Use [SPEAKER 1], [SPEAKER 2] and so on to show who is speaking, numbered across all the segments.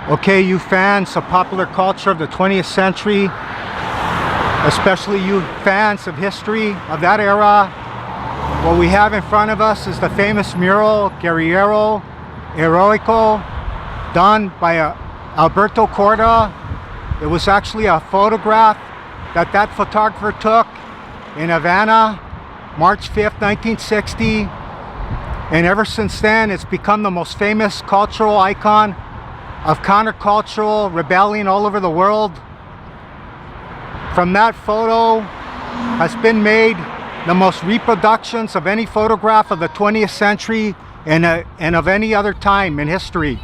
[SPEAKER 1] Okay, you fans of popular culture of the 20th century, especially you fans of history of that era, what we have in front of us is the famous mural Guerriero Heroico, done by Alberto Corda. It was actually a photograph that photographer took in Havana, March 5th, 1960. And ever since then, it's become the most famous cultural icon of countercultural rebellion all over the world. From that photo has been made the most reproductions of any photograph of the 20th century and of any other time in history.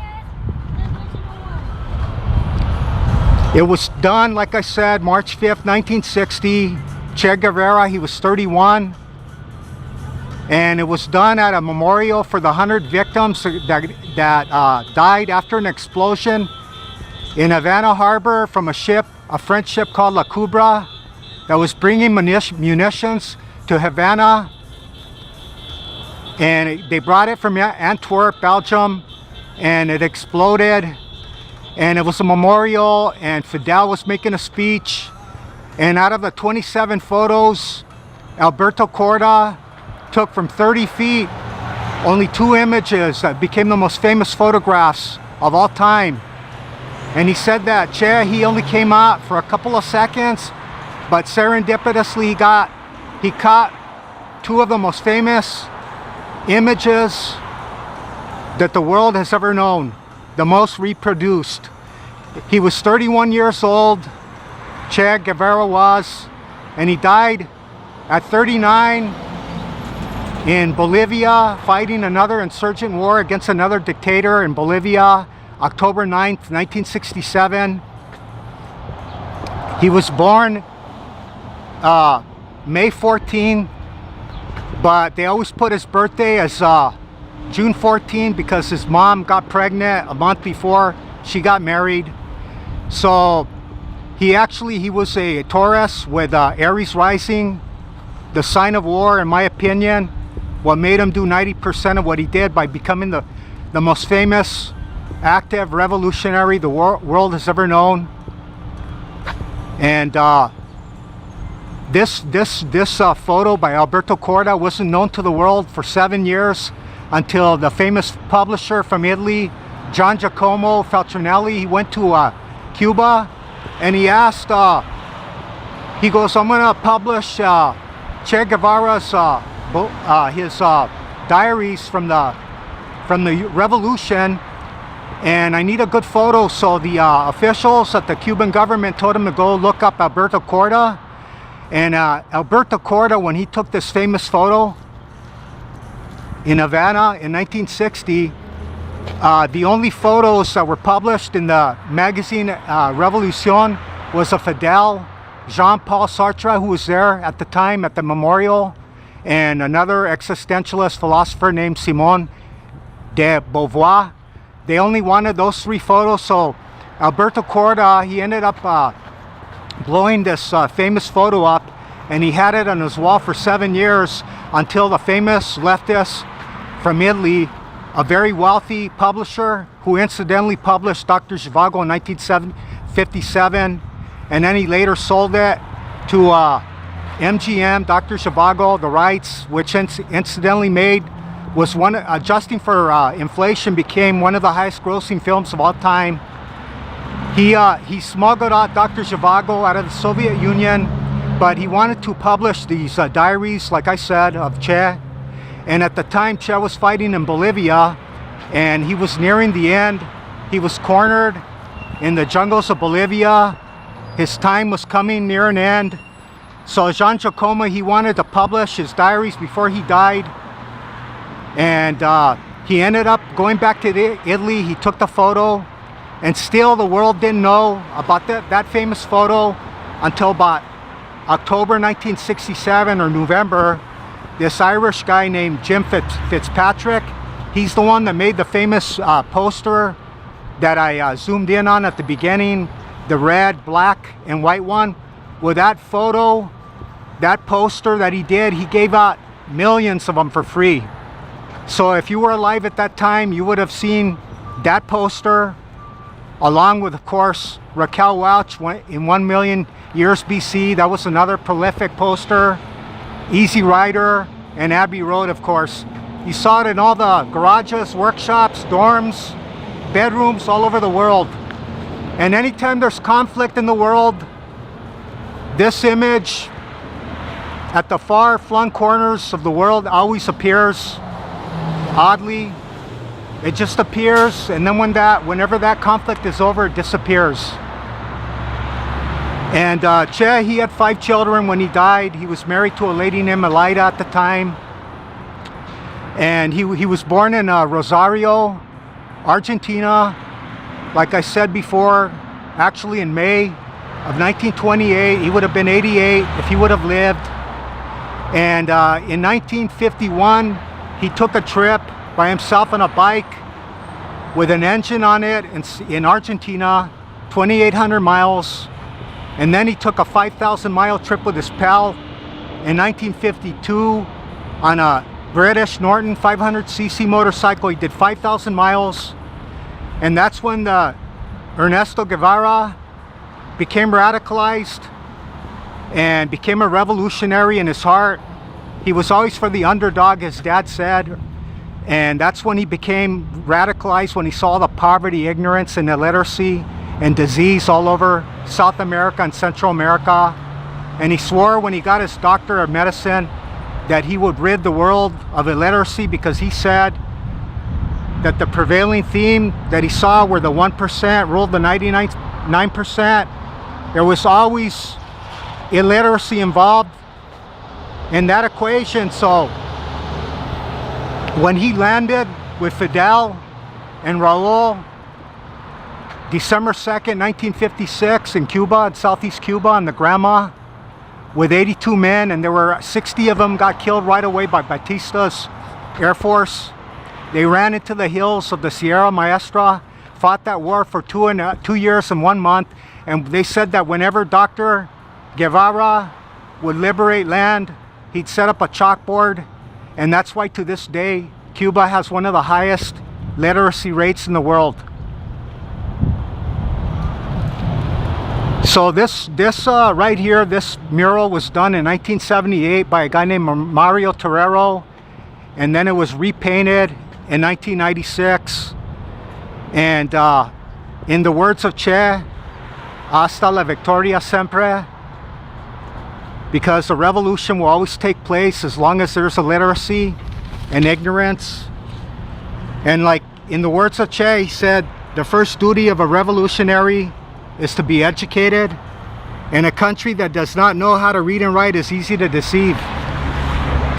[SPEAKER 1] It was done, like I said, March 5th, 1960. Che Guevara, he was 31. And it was done at a memorial for the 100 victims that died after an explosion in Havana Harbor from a ship, a French ship called La Cubra, that was bringing munitions to Havana. And they brought it from Antwerp, Belgium, and it exploded. And it was a memorial, and Fidel was making a speech. And out of the 27 photos, Alberto Corda took from 30 feet, only 2 images that became the most famous photographs of all time. And he said that Che, he only came out for a couple of seconds, but serendipitously he caught 2 of the most famous images that the world has ever known, the most reproduced. He was 31 years old, Che Guevara was, and he died at 39 in Bolivia, fighting another insurgent war against another dictator in Bolivia, October 9th, 1967. He was born May 14, but they always put his birthday as June 14 because his mom got pregnant a month before she got married. So he was a Taurus with Aries rising, the sign of war, in my opinion. What made him do 90% of what he did by becoming the most famous active revolutionary the world has ever known. And this photo by Alberto Corda wasn't known to the world for 7 years until the famous publisher from Italy, Gian Giacomo Feltrinelli, he went to Cuba, and he asked, he goes, I'm gonna publish Che Guevara's his diaries from the revolution, and I need a good photo. So the officials at the Cuban government told him to go look up Alberto Corda. And Alberto Corda, when he took this famous photo in Havana in 1960, the only photos that were published in the magazine Revolution was of Fidel, Jean-Paul Sartre, who was there at the time at the memorial, and another existentialist philosopher named Simone de Beauvoir. They only wanted those 3 photos, so Alberto Corda, he ended up blowing this famous photo up, and he had it on his wall for 7 years until the famous leftist from Italy, a very wealthy publisher who incidentally published Dr. Zhivago in 1957, and then he later sold it to MGM, Dr. Zhivago, the rights, which incidentally was one, adjusting for inflation, became one of the highest grossing films of all time. He smuggled out Dr. Zhivago out of the Soviet Union, but he wanted to publish these diaries, like I said, of Che. And at the time, Che was fighting in Bolivia, and he was nearing the end. He was cornered in the jungles of Bolivia, his time was coming near an end. So Jean Giacomo, he wanted to publish his diaries before he died. And he ended up going back to Italy. He took the photo, and still the world didn't know about that famous photo until about October 1967 or November. This Irish guy named Jim Fitzpatrick, he's the one that made the famous poster that I zoomed in on at the beginning, the red, black, and white one. With that photo, that poster that he did, he gave out millions of them for free. So if you were alive at that time, you would have seen that poster, along with, of course, Raquel Welch in 1 million years BC. That was another prolific poster. Easy Rider and Abbey Road, of course. You saw it in all the garages, workshops, dorms, bedrooms all over the world. And anytime there's conflict in the world, this image at the far-flung corners of the world always appears. Oddly, it just appears, and then whenever that conflict is over, it disappears. And Che, he had 5 children when he died. He was married to a lady named Elida at the time. And he was born in Rosario, Argentina, like I said before, actually in May of 1928. He would have been 88 if he would have lived. And in 1951, he took a trip by himself on a bike with an engine on it in Argentina, 2,800 miles. And then he took a 5,000-mile trip with his pal in 1952 on a British Norton 500cc motorcycle. He did 5,000 miles. And that's when the Ernesto Guevara became radicalized and became a revolutionary in his heart. He was always for the underdog, his dad said. And that's when he became radicalized, when he saw the poverty, ignorance, and illiteracy and disease all over South America and Central America. And he swore when he got his doctorate of medicine that he would rid the world of illiteracy, because he said that the prevailing theme that he saw, where the 1% ruled the 99%, there was always illiteracy involved in that equation. So when he landed with Fidel and Raul, December 2nd, 1956 in Cuba, in Southeast Cuba, on the Grandma, with 82 men, and there were 60 of them got killed right away by Batista's Air Force. They ran into the hills of the Sierra Maestra, fought that war for 2 years and 1 month, and they said that whenever Dr. Guevara would liberate land, he'd set up a chalkboard. And that's why to this day, Cuba has one of the highest literacy rates in the world. So this right here, this mural was done in 1978 by a guy named Mario Torero, and then it was repainted in 1996. And in the words of Che, hasta la victoria siempre, because the revolution will always take place as long as there's illiteracy and ignorance. And like in the words of Che, he said, the first duty of a revolutionary is to be educated. In a country that does not know how to read and write is easy to deceive.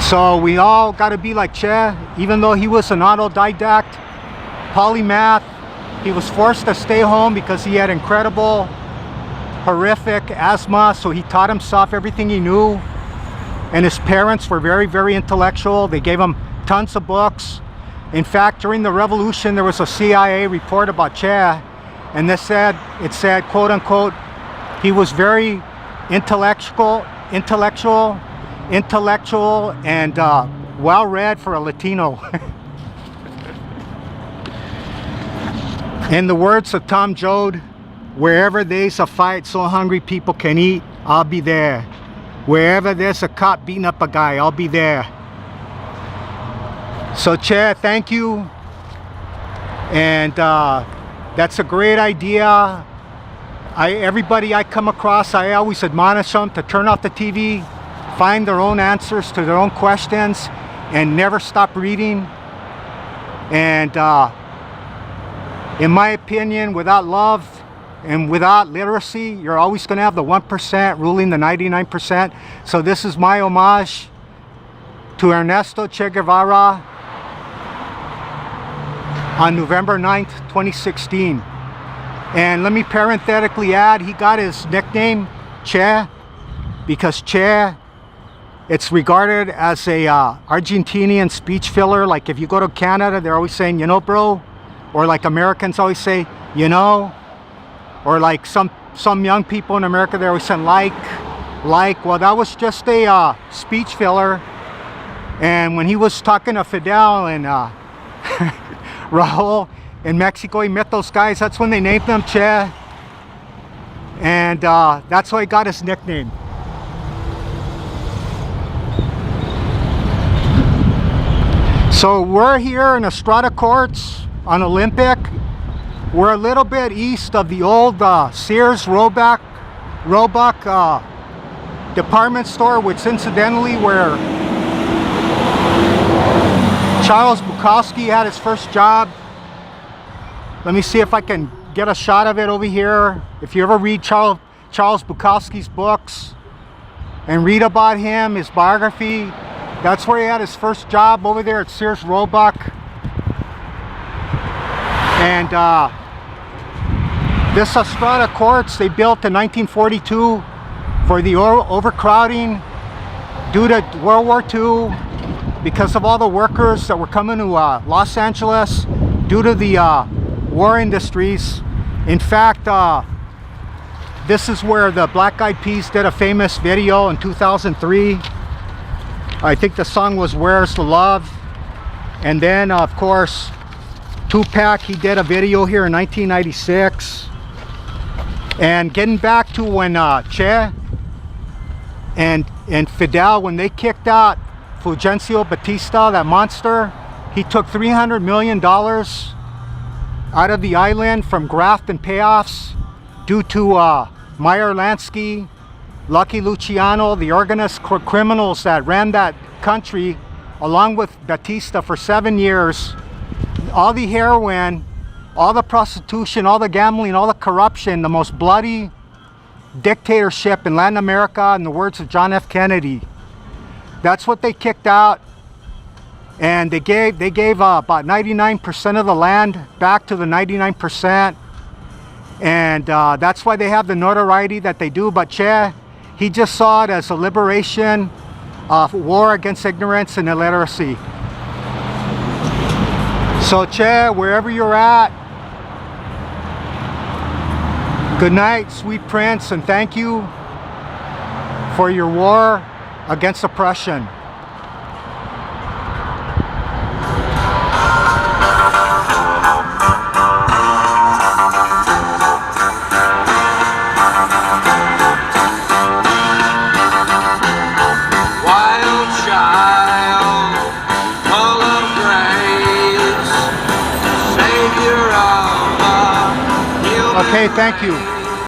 [SPEAKER 1] So we all got to be like Che. Even though he was an autodidact, polymath, he was forced to stay home because he had incredible, horrific asthma, so he taught himself everything he knew. And his parents were very, very intellectual. They gave him tons of books. In fact, during the revolution, there was a CIA report about Che, and it said, quote unquote, he was very intellectual, and well-read for a Latino. In the words of Tom Joad, wherever there's a fight so hungry people can eat, I'll be there. Wherever there's a cop beating up a guy, I'll be there. So Che, thank you. And that's a great idea. Everybody I come across, I always admonish them to turn off the TV, find their own answers to their own questions, and never stop reading. And in my opinion, without love And without literacy, you're always going to have the 1% ruling the 99%. So this is my homage to Ernesto Che Guevara on November 9th, 2016. And let me parenthetically add, he got his nickname Che because Che, it's regarded as a Argentinian speech filler. Like if you go to Canada, they're always saying, you know, bro, or like Americans always say, you know, or like some young people in America, they're always saying like. Well, that was just a speech filler. And when he was talking to Fidel and Raul in Mexico, he met those guys. That's when they named him Che. And that's why he got his nickname. So we're here in Estrada Courts on Olympic. We're a little bit east of the old Sears Roebuck department store, which incidentally where Charles Bukowski had his first job. Let me see if I can get a shot of it over here. If you ever read Charles Bukowski's books and read about him, his biography, that's where he had his first job, over there at Sears Roebuck. And this Estrada Courts, they built in 1942 for the overcrowding due to World War II, because of all the workers that were coming to Los Angeles due to the war industries. In fact, this is where the Black Eyed Peas did a famous video in 2003. I think the song was Where's the Love? And then of course Tupac, he did a video here in 1996. And getting back to when Che and Fidel, when they kicked out Fulgencio Batista, that monster, he took $300 million out of the island from graft and payoffs due to Meyer Lansky, Lucky Luciano, the organized criminals that ran that country along with Batista for 7 years. All the heroin, all the prostitution, all the gambling, all the corruption, the most bloody dictatorship in Latin America, in the words of John F. Kennedy. That's what they kicked out. And they gave about 99% of the land back to the 99%. And that's why they have the notoriety that they do. But Che, he just saw it as a liberation of war against ignorance and illiteracy. So Che, wherever you're at, good night, sweet prince, and thank you for your war against oppression. Okay, thank you.